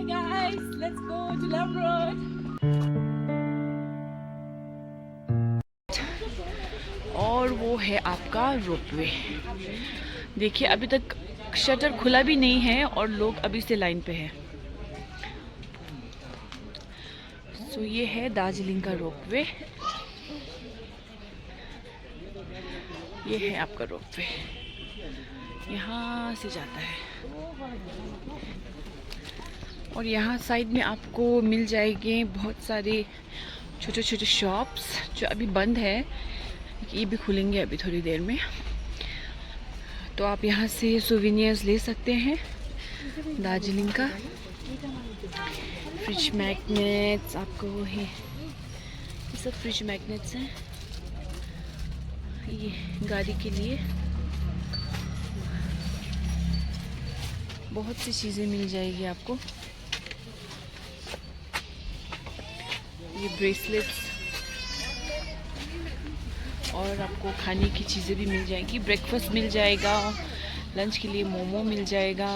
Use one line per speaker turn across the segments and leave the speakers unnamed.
Hi guys, let's go to Love Road. और वो है आपका रोपवे। देखिए अभी तक शटर खुला भी नहीं है और लोग अभी से लाइन पे हैं। सो ये है दार्जिलिंग का रोपवे। ये है आपका रोपवे, यहाँ से जाता है और यहाँ साइड में आपको मिल जाएंगे बहुत सारे छोटे छोटे शॉप्स जो अभी बंद है। ये भी खुलेंगे अभी थोड़ी देर में, तो आप यहाँ से सोवेनियर्स ले सकते हैं दार्जिलिंग का। फ्रिज मैग्नेट्स आपको वो है, ये सब फ्रिज मैग्नेट्स हैं ये गाड़ी के लिए। बहुत सी चीज़ें मिल जाएगी आपको। ये ब्रेसलेट्स और आपको खाने की चीज़ें भी मिल जाएंगी। ब्रेकफास्ट मिल जाएगा, लंच के लिए मोमो मिल जाएगा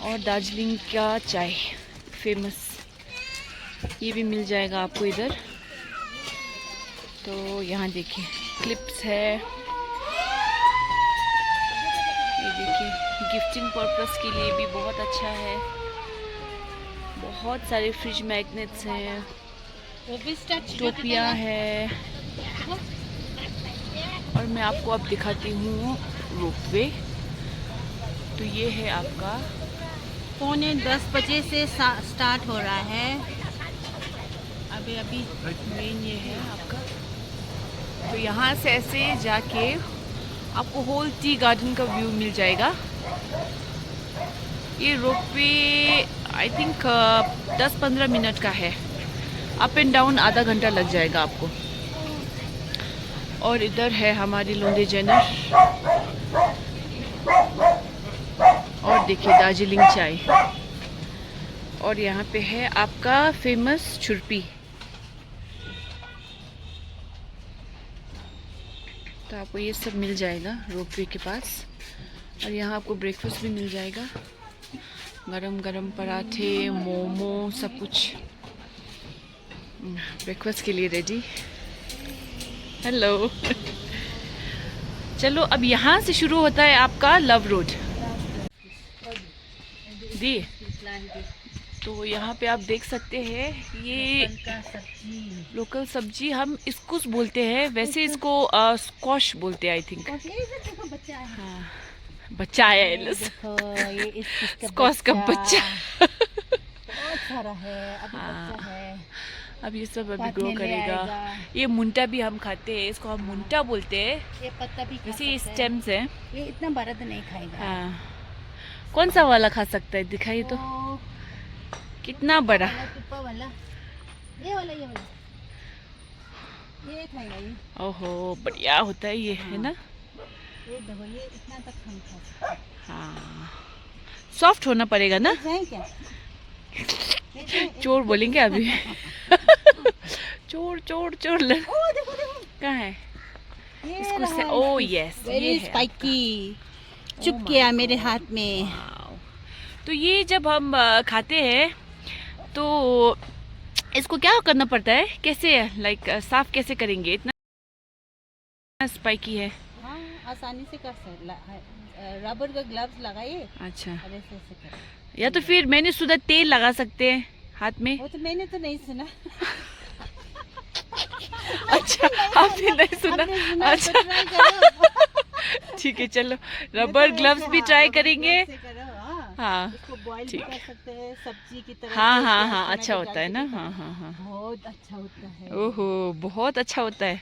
और दार्जिलिंग का चाय फेमस ये भी मिल जाएगा आपको इधर। तो यहाँ देखिए क्लिप्स है, ये देखिए गिफ्टिंग पर्पस के लिए भी बहुत अच्छा है। बहुत सारे फ्रिज मैग्नेट्स हैं, टोपिया है और मैं आपको अब दिखाती हूँ रोपवे। तो ये है आपका
9:45 बजे से स्टार्ट हो रहा है। अभी
मेन ये है आपका। तो यहाँ से ऐसे जाके आपको होल टी गार्डन का व्यू मिल जाएगा। ये रोपवे आई थिंक 10-15 मिनट का है, अप एंड डाउन आधा घंटा लग जाएगा आपको। और इधर है हमारी लोंडे जनर और देखिए दार्जिलिंग चाय और यहाँ पे है आपका फेमस छुरपी। तो आपको ये सब मिल जाएगा रोपवे के पास। और यहाँ आपको ब्रेकफास्ट भी मिल जाएगा, गरम गरम पराठे मोमो सब कुछ ब्रेकफास्ट के लिए रेडी। हेलो चलो अब यहाँ से शुरू होता है आपका लव रोड दी। तो यहाँ पे आप देख सकते हैं ये लोकल सब्जी, हम इस्कुस बोलते हैं, वैसे इसको स्क्वाश बोलते हैं आई थिंक। हाँ बच्चा है स्क्वाश का बच्चा।
बहुत सारा है, अभी बच्चा है।
अब ये सब अभी ग्रो करेगा। ये मुंटा भी हम खाते हैं, इसको हम मुंटा बोलते हैं।
ये पत्ता भी
वैसे ये स्टेम्स है।
ये इतना बड़ा तो नहीं खाएगा।
हाँ कौन सा वाला खा सकता है दिखाइए तो कितना बड़ा।
वाला ये वाला ये खाएगा ये।
ओहो बढ़िया होता है ये, है ना।
ये देखो ये इतना तक हम खा सकते हैं।
हाँ सॉफ्ट होना पड़ेगा ना।
क्या
चोर बोलेंगे अभी। चोर चोर चोर कहाँ है इसको से? ओ यस ये है
स्पाइकी, चुप किया मेरे हाथ में।
तो ये जब हम खाते हैं तो इसको क्या करना पड़ता है, कैसे लाइक साफ कैसे करेंगे? इतना स्पाइकी है।
हाँ आसानी से कर सकते, रबर का ग्लव्स लगाइए।
अच्छा
ऐसे
या तो फिर मैंने सुना तेल लगा सकते हैं हाथ में।
वो तो मैंने तो नहीं सुना।
अच्छा आपने नहीं सुना? अच्छा ठीक है चलो रबर ग्लव्स भी ट्राई करेंगे। हाँ
इसको बॉईल भी कर सकते हैं सब्जी की तरह।
हाँ हाँ हाँ अच्छा होता है ना। हाँ हाँ हाँ
बहुत अच्छा होता है।
ओहो बहुत अच्छा होता है।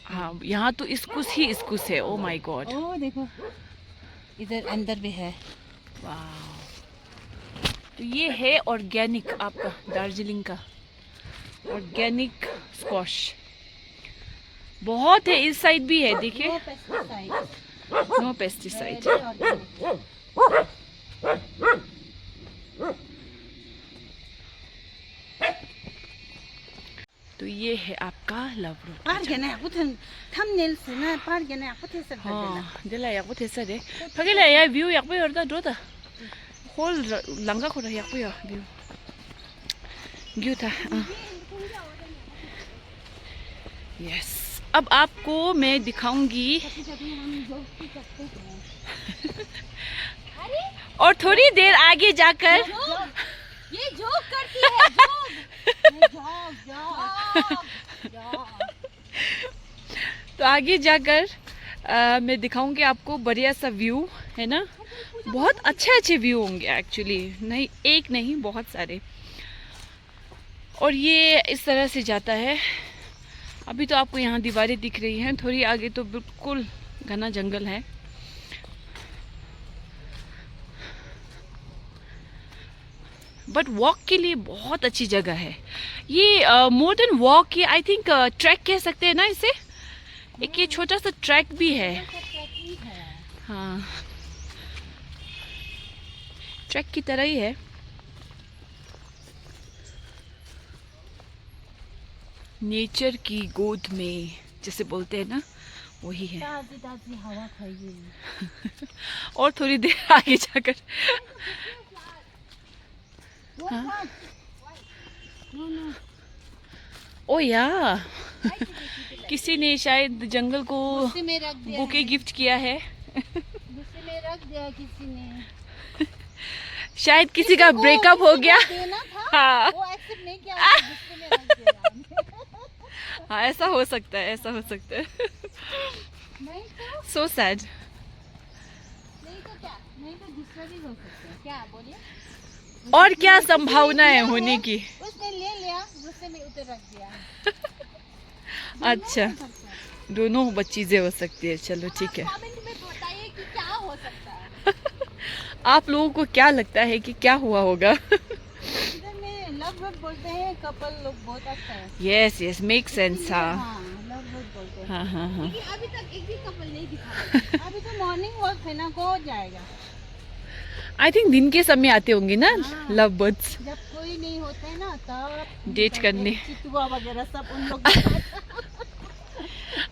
हाँ यहाँ तो इस्कुस ही इस्कुस है। Oh my God.
ओ देखो इधर अंदर भी है।
वाह। तो ये है ऑर्गेनिक आपका दार्जिलिंग का ऑर्गेनिक स्क्वाश। बहुत है, इस साइड भी है देखिए। No pesticide. तो ये है आपका लव रोड। हाँ दिला याक बथे सरे फगे ले या व्यू याक बे और दा दो दा 홀 랑가 코라 약고요. 뷰다. यस, अब आपको मैं दिखाऊंगी और थोड़ी देर आगे जाकर
ये जोक करती है, जोक।
तो आगे जाकर मैं दिखाऊंगी आपको बढ़िया सा व्यू, है ना। बहुत अच्छे व्यू होंगे एक्चुअली, नहीं एक नहीं बहुत सारे। और ये इस तरह से जाता है। अभी तो आपको यहाँ दीवारें दिख रही हैं, थोड़ी आगे तो बिल्कुल घना जंगल है। बट वॉक के लिए बहुत अच्छी जगह है ये। मोर देन वॉक, ये आई थिंक ट्रैक कह सकते हैं ना इसे। एक ये छोटा सा ट्रैक भी है। हाँ, ट्रैक की तरह ही है। नेचर की गोद में जैसे बोलते हैं ना, वही है।
ताज़ी हवा खाइए।
और थोड़ी देर आगे जाकर हाँ? ओ या किसी ने शायद जंगल को बुके गिफ्ट किया है।
गुस्से में रख दिया किसी ने।
शायद किसी का ब्रेकअप हो गया। हाँ,
वो एक्सेप्ट नहीं किया, गुस्से में रख दिया।
हाँ, ऐसा हो सकता है, ऐसा हो सकता है।
नहीं तो
सो सैड।
नहीं तो क्या, नहीं तो गुस्सा भी हो सकता है। क्या बोलिए?
और क्या संभावनाएं होने की।
उसने ले लिया, गुस्से में उतर रख दिया।
अच्छा, दोनों चीजें हो सकती है। चलो ठीक है।
कमेंट में बताइए कि क्या हो सकता है।
आप लोगों को क्या लगता है कि क्या हुआ होगा?
इधर में लव वर्ड बोलते हैं, कपल लोग बहुत अच्छा है।
Yes yes, make sense. हाँ
लव वर्ड बोलते हैं।
हाँ हाँ हाँ।
लेकिन अभी तक एक भी कपल नहीं दिखा। अभी तो मॉर्निंग वॉक है ना, हो जाएगा।
आई थिंक दिन के समय आते होंगे ना लव बर्ड्स,
जब कोई नहीं होता है ना तब
डेट करने।
चितुआ वगैरह सब उन लोग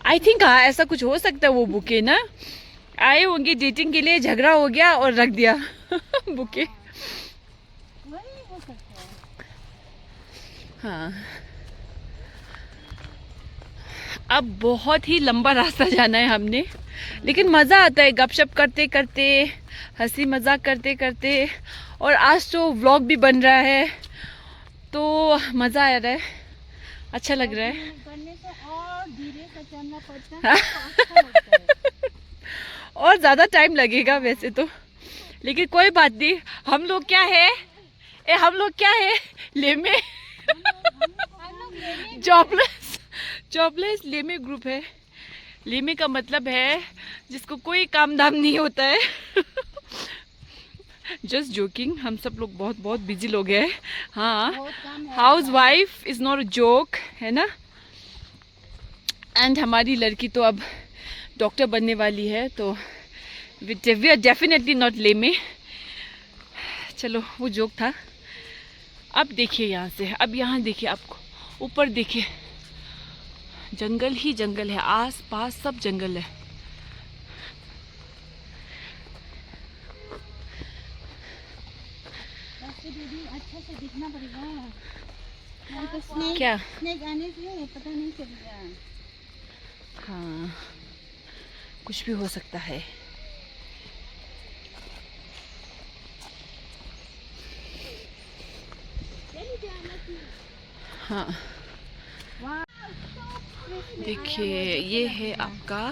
आई थिंक हाँ, ऐसा कुछ हो सकता है। वो बुके ना आए होंगे डेटिंग के लिए, झगड़ा हो गया और रख दिया बुके।
वही हो सकता है।
हाँ, अब बहुत ही लंबा रास्ता जाना है हमने, लेकिन मज़ा आता है गपशप करते करते, हंसी मजाक करते करते। और आज तो व्लॉग भी बन रहा है, तो मज़ा आ रहा है, अच्छा लग रहा है।
करने से और धीरे से चलना पड़ता है, तो अच्छा लगता है।
और ज़्यादा टाइम लगेगा वैसे तो, लेकिन कोई बात नहीं। हम लोग क्या है, हम लोग क्या है, लेमे जॉबलेस लेमे ग्रुप है। लेमे का मतलब है जिसको कोई काम धाम नहीं होता है। जस्ट जोकिंग, हम सब लोग बहुत बहुत बिजी लोग हैं। हाँ, house wife is not a joke, है ना। एंड हमारी लड़की तो अब डॉक्टर बनने वाली है, तो वी आर डेफिनेटली नॉट लेमे। चलो, वो जोक था। अब देखिए यहाँ से, अब यहाँ देखिए, आपको ऊपर देखिए, जंगल ही जंगल है, आस पास सब जंगल है।
अच्छा से दिखना पड़ेगा। तो स्नेक,
क्या?
स्नेक आने से पता नहीं चलेगा।
हाँ, कुछ भी हो सकता है। हाँ, देखिए ये है आपका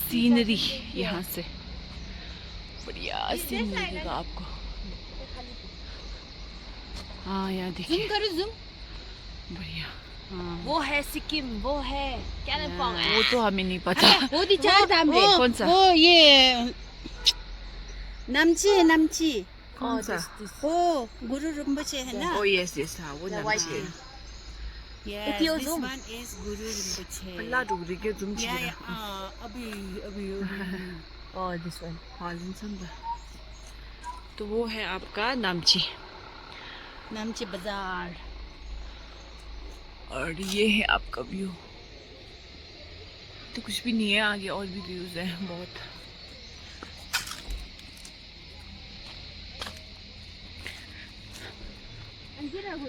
सीनरी। यहाँ से बढ़िया सीन मिलेगा आपको। हाँ, यहाँ देखिए,
जूम करो, जूम।
बढ़िया। हाँ,
वो है सिक्किम, वो है कालिम्पोंग।
वो तो हमें नहीं पता।
वो चार धाम रे।
कौन सा?
वो ये नामची है, नामची।
कौन सा?
वो गुरु रिम्पोचे है ना।
ओ यस यस, हाँ वो नाम से।
Yes, this one is Guru Rinpoche.
अल्लाह डूब के तुम
Yeah, yeah. अभी
और दिस वन हालिन संबा। तो वो है आपका नामची।
नामची बाजार।
और ये है आपका व्यू। तो कुछ भी नहीं है आगे, और भी व्यूज हैं बहुत। तो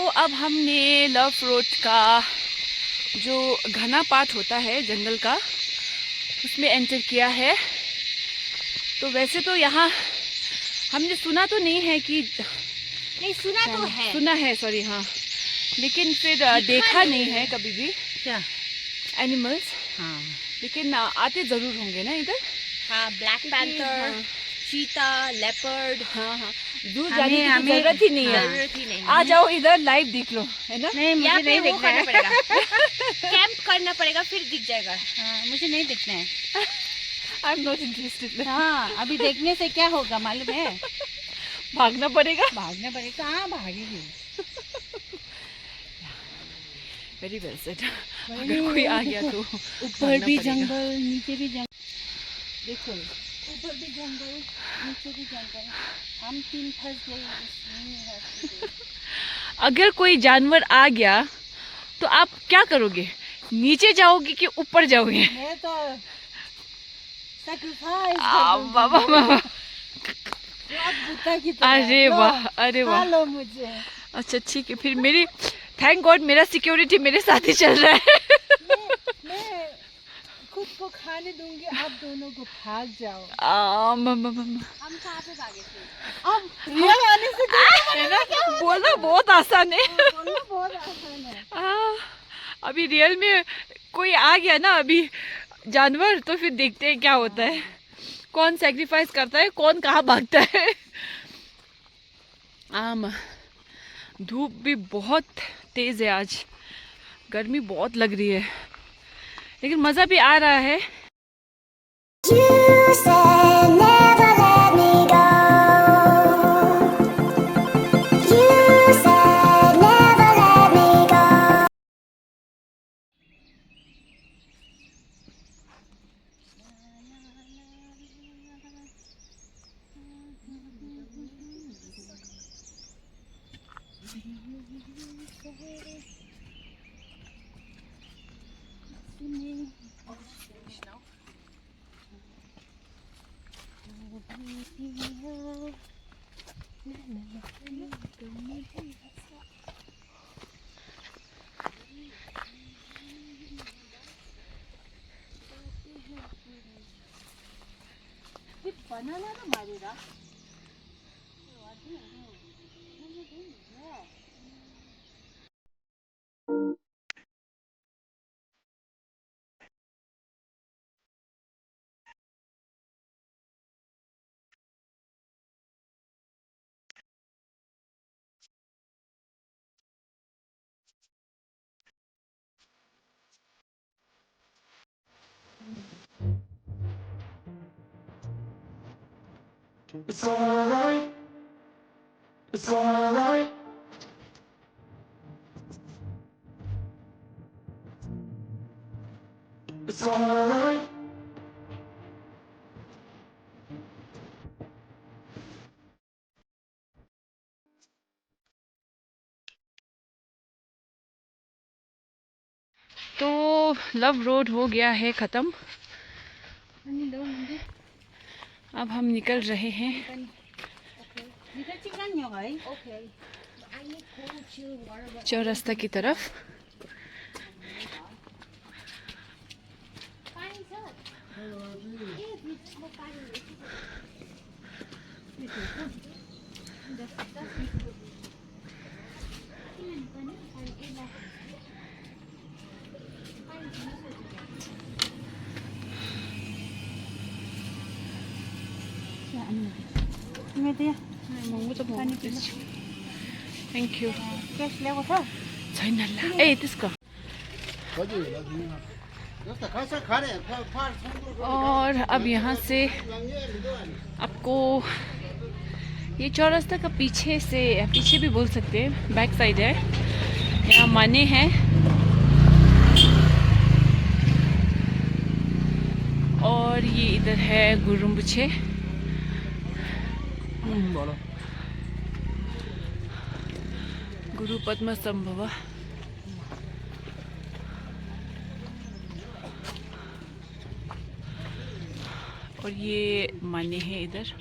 अब हमने लव रोड का जो घना पाथ होता है जंगल का उसमें एंटर किया है। तो वैसे तो यहाँ हमने सुना तो नहीं है कि
नहीं
सुना है सॉरी हाँ, लेकिन फिर देखा नहीं है कभी भी
क्या
एनिमल्स।
हाँ
लेकिन आते ज़रूर होंगे ना इधर।
हाँ ब्लैक पैंथर, चीता, लेपर्ड।
हाँ हाँ, दूर जाने की जरूरत ही नहीं है।
जरूरत ही नहीं।
आ जाओ इधर लाइव देख लो, है ना।
नहीं मुझे नहीं देखना है। कैंप करना पड़ेगा फिर दिख जाएगा। हाँ मुझे नहीं देखना है।
I am not interested.
हाँ अभी देखने से क्या होगा मालूम है?
भागना पड़ेगा।
कहाँ भागेगी?
Very well said. अगर कोई आ गया तो
ऊपर भी जंगल नीचे भी जंगल, देखो ऊपर भी जंगल नीचे भी जंगल, हम तीन फंस गए।
अगर कोई जानवर आ गया तो आप क्या करोगे? नीचे जाओगे कि ऊपर जाओगे?
मैं तो सैक्रिफाइस
बाबा बाबा।
की
अरे वाह अरे वाह।
लो मुझे।
अच्छा ठीक है, फिर मेरी थैंक गॉड मेरा सिक्योरिटी मेरे साथ ही चल रहा है।
मैं खुद को खाने दूंगी, आप दोनों को भाग जाओ।
हम
कहाँ पे भागे थे? अब रियल आने से
है ना, बोलना बहुत आसान है।
बोलना बहुत आसान है।
अभी रियल में कोई आ गया ना अभी जानवर, तो फिर देखते हैं क्या होता है, कौन सैक्रिफाइस करता है, कौन कहाँ भागता है। धूप भी बहुत तेज है आज, गर्मी बहुत लग रही है, लेकिन मज़ा भी आ रहा है।
बनाना ना मारेगा।
It's alright. It's alright. It's alright.
तो लव रोड हो गया है ख़त्म, अब हम निकल रहे हैं चौरास्ता की तरफ। Thank you. छैन ल ए त्यसको। और अब यहाँ से आपको ये चौरास्ता का पीछे से, पीछे भी बोल सकते हैं, बैक साइड है, यहाँ माने हैं और ये इधर है गुरुम्बुछे। गुरु पद्म संभवा। और ये माने हैं इधर,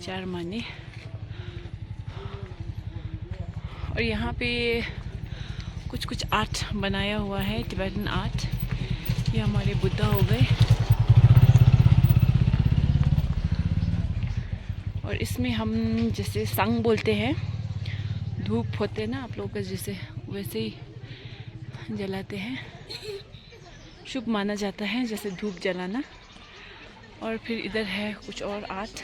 4 माने। और यहाँ पे कुछ आर्ट बनाया हुआ है, टिबेटन आर्ट। ये हमारे बुद्धा हो गए। और इसमें हम जैसे संग बोलते हैं, धूप होते हैं ना आप लोगों का जैसे, वैसे ही जलाते हैं। शुभ माना जाता है जैसे धूप जलाना। और फिर इधर है कुछ और आर्ट।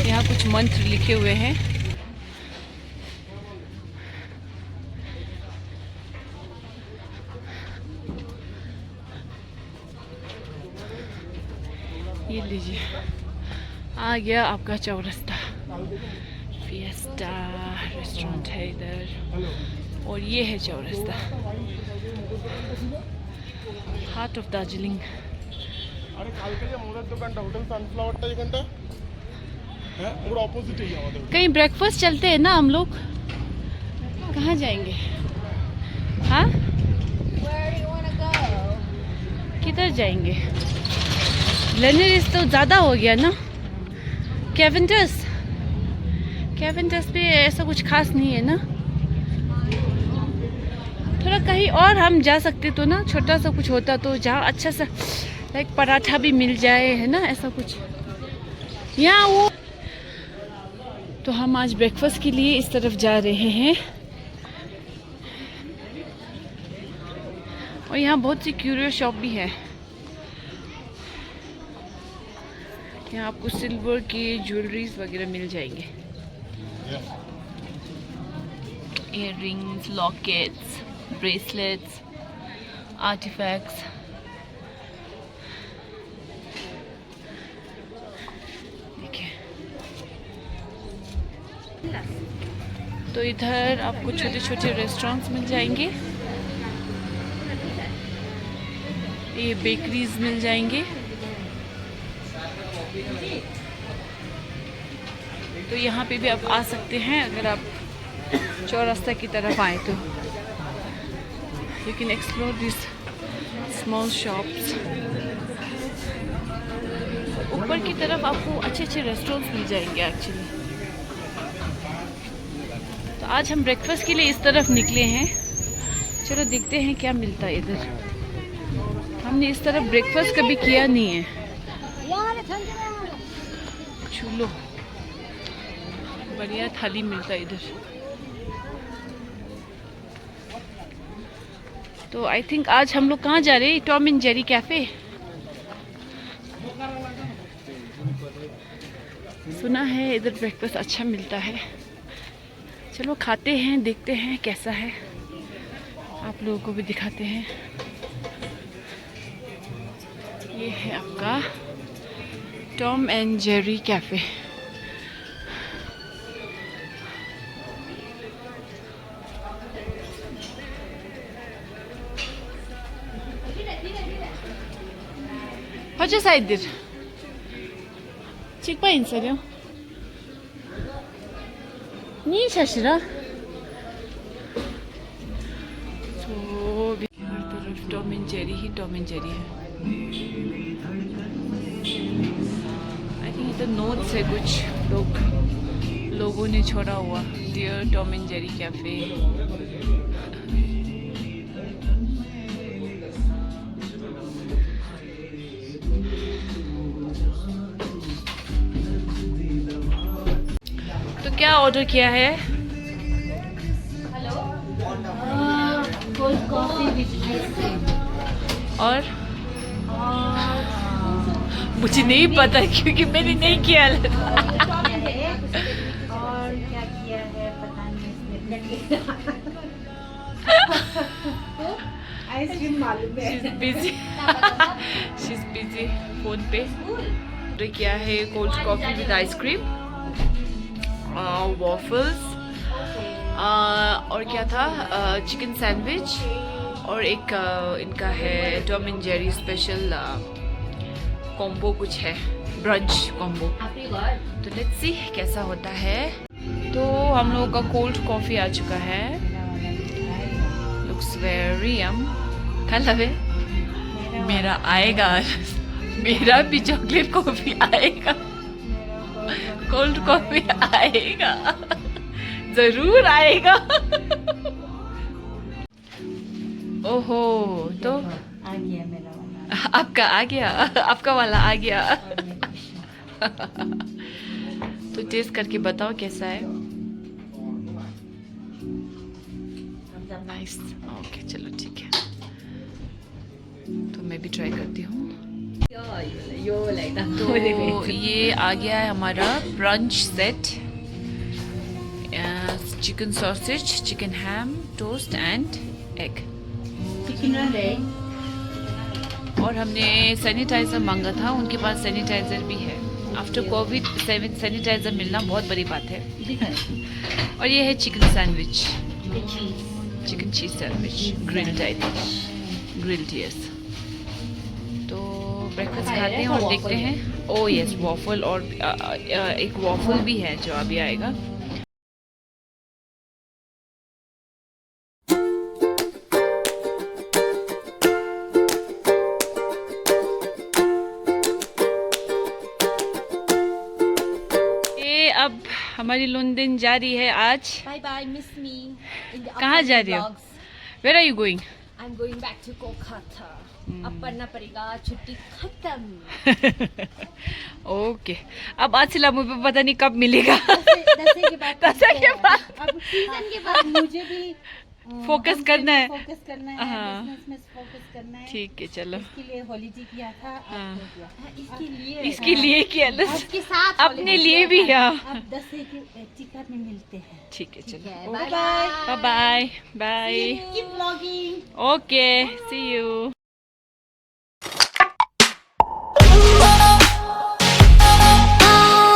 यहाँ कुछ मंत्र लिखे हुए हैं। ये लीजिए, आ गया आपका चौरस्ता। फिएस्टा रेस्टोरेंट है इधर, और ये है चौरस्ता, हार्ट ऑफ दार्जिलिंग। कहीं ब्रेकफास्ट चलते हैं ना हम लोग। कहाँ जाएंगे? हाँ, किधर जाएंगे? लेनेरिस तो ज़्यादा हो गया ना। कैवेंडस पे ऐसा कुछ खास नहीं है ना। थोड़ा कहीं और हम जा सकते तो ना, छोटा सा कुछ होता तो जहाँ अच्छा सा लाइक पराठा भी मिल जाए, है ना, ऐसा कुछ यहाँ वो। तो हम आज ब्रेकफास्ट के लिए इस तरफ जा रहे हैं। और यहाँ बहुत सी क्यूरियो शॉप भी है। यहाँ आपको सिल्वर के ज्वेलरीज वगैरह मिल जाएंगे, ear rings, lockets, bracelets, artefacts. देखिए, तो इधर आपको छोटे छोटे रेस्टोरेंट्स मिल जाएंगे, ये बेकरीज मिल जाएंगे। तो यहाँ पे भी आप आ सकते हैं अगर आप चौरास्ता की तरफ आए तो। You can explore this small shops. ऊपर की तरफ आपको अच्छे अच्छे रेस्टोरेंट्स मिल जाएंगे एक्चुअली। तो आज हम ब्रेकफास्ट के लिए इस तरफ निकले हैं। चलो देखते हैं क्या मिलता है इधर। हमने इस तरफ ब्रेकफास्ट कभी किया नहीं है। चलो, बढ़िया थाली मिलता है इधर। तो आई थिंक आज हम लोग कहाँ जा रहे हैं? Tom and Jerry cafe. सुना है इधर ब्रेकफास्ट अच्छा मिलता है। चलो खाते हैं, देखते हैं कैसा है, आप लोगों को भी दिखाते हैं। ये है आपका टॉम एंड जेरी कैफे। 허저 사이들 찍바 인사려 니 샷이라 तो हर तरफ टॉम एंड जेरी ही टॉम एंड जेरी है। आई थिंक इधर नोट्स है, कुछ लोगों ने छोड़ा हुआ, dear Tom and Jerry cafe. तो क्या ऑर्डर किया है?
Cold coffee with ice cream.
और मुझे नहीं पता क्योंकि मैंने नहीं किया।
और क्या किया है पता नहीं इसने। आइसक्रीम मालूम है।
She's busy फोन पे। ऑर्डर किया है cold coffee with ice cream, waffles, और क्या था, चिकन सैंडविच और एक इनका है Tom and Jerry special combo कुछ है, ब्रंच कॉम्बो। तो लेट्स सी कैसा होता है। तो हम लोगों का कोल्ड कॉफ़ी आ चुका है, लुक्स वेरी यम। कल हवे मेरा आएगा, मेरा भी चॉकलेट कॉफ़ी आएगा, कोल्ड कॉफ़ी आएगा, जरूर आएगा। ओहो, तो
आ गया मेरा वाला।
आपका आ गया, आपका वाला आ गया। तो टेस्ट करके बताओ कैसा है। नाइस, ओके चलो ठीक है। तो मैं भी ट्राई करती हूँ। तो ये आ गया है हमारा brunch set, chicken sausage, chicken ham, toast and egg. और हमने सैनिटाइज़र मांगा था, उनके पास सैनिटाइज़र भी है। आफ्टर कोविड सैनिटाइज़र मिलना बहुत बड़ी बात है। और ये है chicken sandwich, chicken cheese sandwich, grilled I think, grilled yes. तो ब्रेकफास्ट खाते हैं और देखते हैं। ओह यस, वॉफल, और एक वॉफल भी है जो अभी आएगा। अब हमारी लंदन जा रही है आज।
Bye bye, miss me. In the
कहाँ जा
upcoming
रही हो?
vlogs.
Where are you going?
I'm going back to Kolkata. अब पढ़ना पड़ेगा, छुट्टी खत्म।
ओके, अब आज से लामू पे पता नहीं कब मिलेगा।
दसवीं के बाद
दसवीं के बाद
अब सीजन के बाद मुझे भी
फोकस करना है।
फोकस करना है,
हाँ।
बिजनेस में फोकस करना है।
ठीक है चलो।
इसके लिए हॉलीडे किया था, अब
हाँ।
हो गया।
इसके लिए
इसके लिए किया ना,
इसके साथ
अपने लिए भी है।
अब 10 के टिकट में मिलते हैं।
ठीक है चलो,
bye
bye bye bye.
Keep vlogging.
Okay, see you.